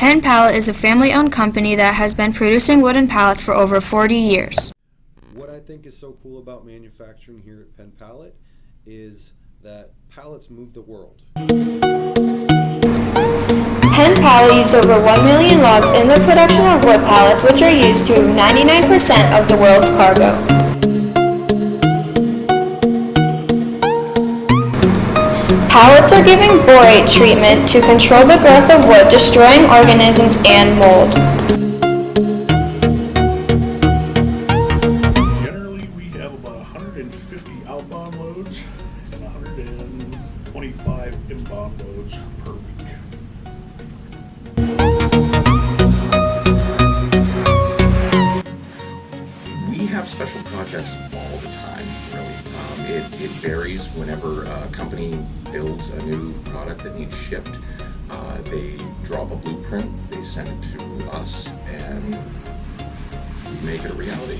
Penn Pallet is a family-owned company that has been producing wooden pallets for over 40 years. What I think is so cool about manufacturing here at Penn Pallet is that pallets move the world. Penn Pallet used over 1 million logs in the production of wood pallets, which are used to 99% of the world's cargo. Pallets are given borate treatment to control the growth of wood, destroying organisms and mold. Generally, we have about 150 outbound loads and 125 inbound loads per week. We have special projects all the time, really. It varies whenever a company builds a new product that needs shipped. They draw up a blueprint, they send it to us, and we make it a reality.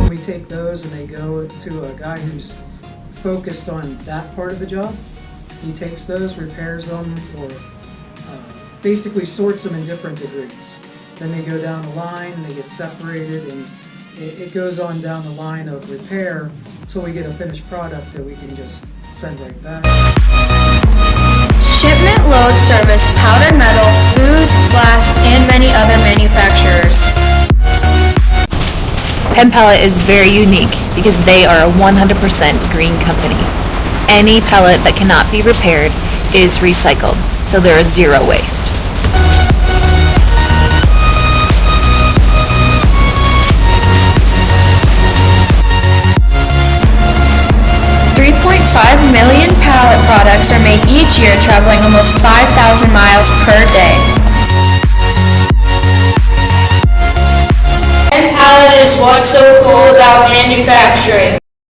We take those and they go to a guy who's focused on that part of the job. He takes those, repairs them, or basically sorts them in different degrees. Then they go down the line, they get separated, and it goes on down the line of repair until we get a finished product that we can just send right back. Shipment loads service powdered metal, food, glass, and many other manufacturers. Penn Pallet is very unique because they are a 100% green company. Any pallet that cannot be repaired is recycled, so there is zero waste. $3.5 million pallet products are made each year, traveling almost 5,000 miles per day. Penn Pallet is what's so cool about manufacturing.